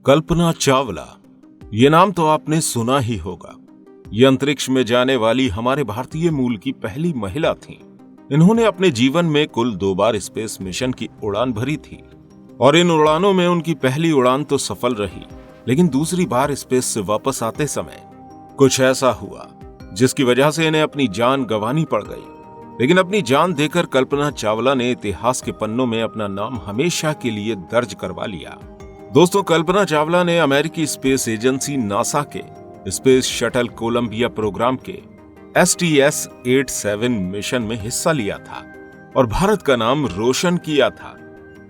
कल्पना चावला, ये नाम तो आपने सुना ही होगा। ये अंतरिक्ष में जाने वाली हमारे भारतीय मूल की पहली महिला थीं। इन्होंने अपने जीवन में कुल 2 बार स्पेस मिशन की उड़ान भरी थी और इन उड़ानों में उनकी पहली उड़ान तो सफल रही, लेकिन दूसरी बार स्पेस से वापस आते समय कुछ ऐसा हुआ जिसकी वजह से इन्हें अपनी जान गंवानी पड़ गई। लेकिन अपनी जान देकर कल्पना चावला ने इतिहास के पन्नों में अपना नाम हमेशा के लिए दर्ज करवा लिया। दोस्तों, कल्पना चावला ने अमेरिकी स्पेस एजेंसी नासा के स्पेस शटल कोलंबिया प्रोग्राम के STS-87 मिशन में हिस्सा लिया था और भारत का नाम रोशन किया था।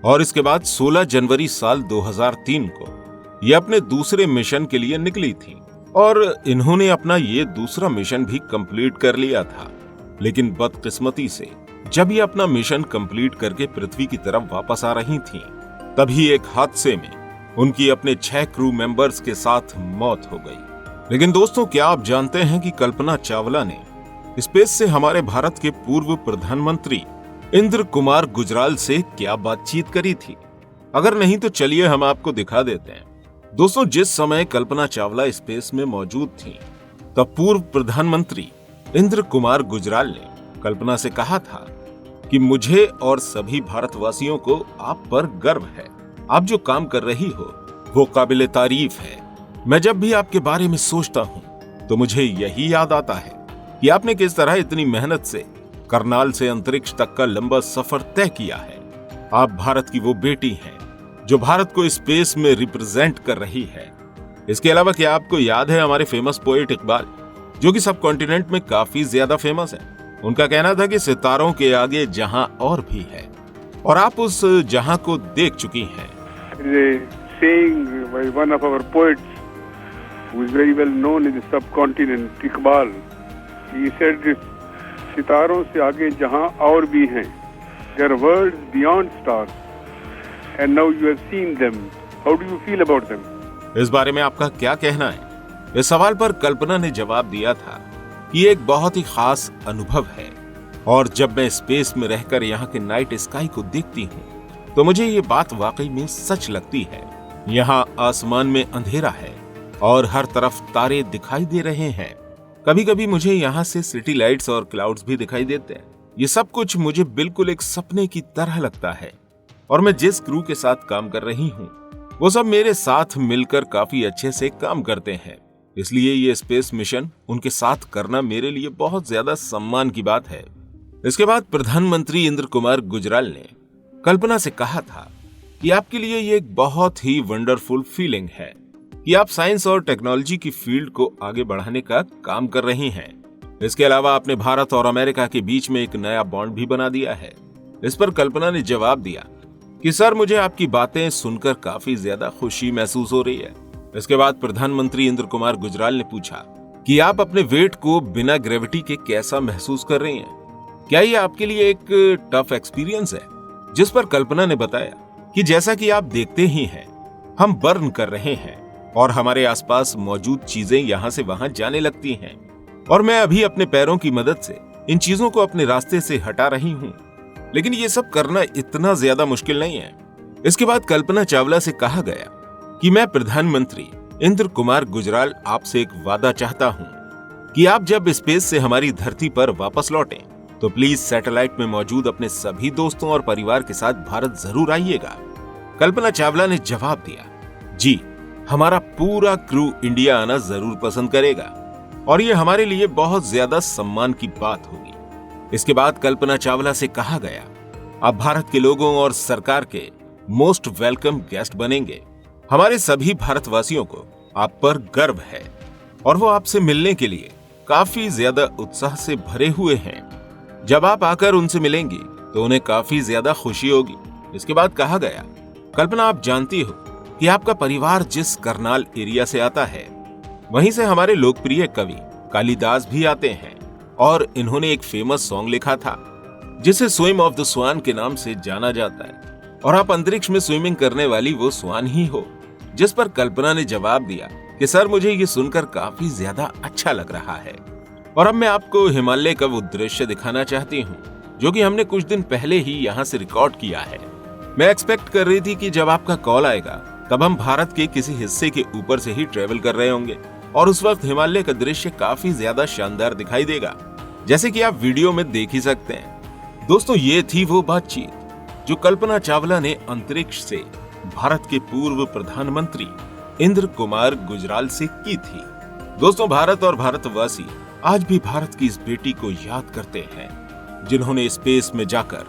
और इसके बाद 16 जनवरी साल 2003 को ये अपने दूसरे मिशन के लिए निकली थी और इन्होंने अपना ये दूसरा मिशन भी कंप्लीट कर लिया था। लेकिन बदकिस्मती से जब ये अपना मिशन कंप्लीट करके पृथ्वी की तरफ वापस आ रही थीं, तभी एक हादसे में उनकी अपने 6 क्रू मेंबर्स के साथ मौत हो गई। लेकिन दोस्तों, क्या आप जानते हैं कि कल्पना चावला ने स्पेस से हमारे भारत के पूर्व प्रधानमंत्री इंद्र कुमार गुजराल से क्या बातचीत करी थी? अगर नहीं तो चलिए हम आपको दिखा देते हैं। दोस्तों, जिस समय कल्पना चावला स्पेस में मौजूद थी, तब पूर्व प्रधानमंत्री इंद्र कुमार गुजराल ने कल्पना से कहा था कि मुझे और सभी भारतवासियों को आप पर गर्व है। आप जो काम कर रही हो वो काबिले तारीफ है। मैं जब भी आपके बारे में सोचता हूँ तो मुझे यही याद आता है कि आपने किस तरह इतनी मेहनत से करनाल से अंतरिक्ष तक का लंबा सफर तय किया है। आप भारत की वो बेटी हैं जो भारत को स्पेस में रिप्रेजेंट कर रही है। इसके अलावा क्या आपको याद है हमारे फेमस पोएट इकबाल, जो कि सब कॉन्टिनेंट में काफी ज्यादा फेमस है? उनका कहना था कि सितारों के आगे जहां और भी है, और आप उस जहां को देख चुकी हैं। Saying by one of our poets who is very well known in the subcontinent, Iqbal, he said this, सितारों से आगे जहां और भी हैं, there are worlds beyond stars, and now you have seen them. How do you feel about them? इस बारे में आपका क्या कहना है? इस सवाल पर कल्पना ने जवाब दिया था कि ये एक बहुत ही खास अनुभव है और जब मैं स्पेस में रहकर यहाँ के नाइट स्काई को देखती हूँ तो मुझे ये बात वाकई में सच लगती है। यहाँ आसमान में अंधेरा है और हर तरफ तारे दिखाई दे रहे हैं। कभी कभी मुझे यहाँ से सिटी लाइट्स और क्लाउड्स भी दिखाई देते हैं। ये सब कुछ मुझे बिल्कुल एक सपने की तरह लगता है और मैं जिस क्रू के साथ काम कर रही हूँ वो सब मेरे साथ मिलकर काफी अच्छे से काम करते हैं। इसलिए ये स्पेस मिशन उनके साथ करना मेरे लिए बहुत ज्यादा सम्मान की बात है। इसके बाद प्रधानमंत्री इंद्र कुमार गुजराल ने कल्पना से कहा था कि आपके लिए ये एक बहुत ही वंडरफुल फीलिंग है कि आप साइंस और टेक्नोलॉजी की फील्ड को आगे बढ़ाने का काम कर रही हैं। इसके अलावा आपने भारत और अमेरिका के बीच में एक नया बॉन्ड भी बना दिया है। इस पर कल्पना ने जवाब दिया कि सर, मुझे आपकी बातें सुनकर काफी ज्यादा खुशी महसूस हो रही है। इसके बाद प्रधानमंत्री इंद्र कुमार गुजराल ने पूछा कि आप अपने वेट को बिना ग्रेविटी के कैसा महसूस कर रही हैं? क्या ये आपके लिए एक टफ एक्सपीरियंस है? जिस पर कल्पना ने बताया कि जैसा कि आप देखते ही हैं, हम बर्न कर रहे हैं और हमारे आसपास मौजूद चीजें यहाँ से वहां जाने लगती हैं और मैं अभी अपने पैरों की मदद से इन चीजों को अपने रास्ते से हटा रही हूँ, लेकिन ये सब करना इतना ज्यादा मुश्किल नहीं है। इसके बाद कल्पना चावला से कहा गया कि मैं प्रधानमंत्री इंद्र कुमार गुजराल आपसे एक वादा चाहता हूं कि आप जब स्पेस से हमारी धरती पर वापस लौटें तो प्लीज सैटेलाइट में मौजूद अपने सभी दोस्तों और परिवार के साथ भारत जरूर आइएगा। कल्पना चावला ने जवाब दिया, जी, हमारा पूरा क्रू इंडिया आना जरूर पसंद करेगा और ये हमारे लिए बहुत ज्यादा सम्मान की बात होगी। इसके बाद कल्पना चावला से कहा गया, आप भारत के लोगों और सरकार के मोस्ट वेलकम गेस्ट बनेंगे। हमारे सभी भारतवासियों को आप पर गर्व है और वो आपसे मिलने के लिए काफी ज्यादा उत्साह से भरे हुए हैं। जब आप आकर उनसे मिलेंगी तो उन्हें काफी ज्यादा खुशी होगी। इसके बाद कहा गया, कल्पना, आप जानती हो कि आपका परिवार जिस करनाल एरिया से आता है वहीं से हमारे लोकप्रिय कवि कालिदास भी आते हैं और इन्होंने एक फेमस सॉन्ग लिखा था जिसे स्विम ऑफ द स्वान के नाम से जाना जाता है और आप अंतरिक्ष में स्विमिंग करने वाली वो स्वान ही हो। जिस पर कल्पना ने जवाब दिया कि सर, मुझे ये सुनकर काफी ज्यादा अच्छा लग रहा है और अब मैं आपको हिमालय का वो दृश्य दिखाना चाहती हूँ जो कि हमने कुछ दिन पहले ही यहाँ से रिकॉर्ड किया है। मैं एक्सपेक्ट कर रही थी कि जब आपका कॉल आएगा तब हम भारत के किसी हिस्से के ऊपर से ही ट्रेवल कर रहे होंगे और उस वक्त हिमालय का दृश्य काफी ज्यादा शानदार दिखाई देगा, जैसे कि आप वीडियो में देख ही सकते हैं। दोस्तों, ये थी वो बातचीत जो कल्पना चावला ने अंतरिक्ष से भारत के पूर्व प्रधानमंत्री इंद्र कुमार गुजराल से की थी। दोस्तों, भारत और भारतवासी आज भी भारत की इस बेटी को याद करते हैं, जिन्होंने स्पेस में जाकर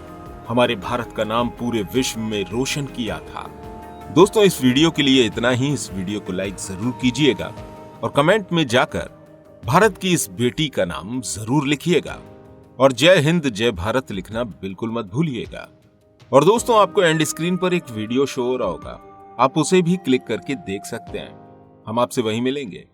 हमारे भारत का नाम पूरे विश्व में रोशन किया था। दोस्तों, इस वीडियो के लिए इतना ही। इस वीडियो को लाइक जरूर कीजिएगा और कमेंट में जाकर भारत की इस बेटी का नाम जरूर लिखिएगा और जय हिंद जय भारत लिखना बिल्कुल मत भूलिएगा। और दोस्तों, आपको एंड स्क्रीन पर एक वीडियो शो हो रहा होगा, आप उसे भी क्लिक करके देख सकते हैं। हम आपसे वहीं मिलेंगे।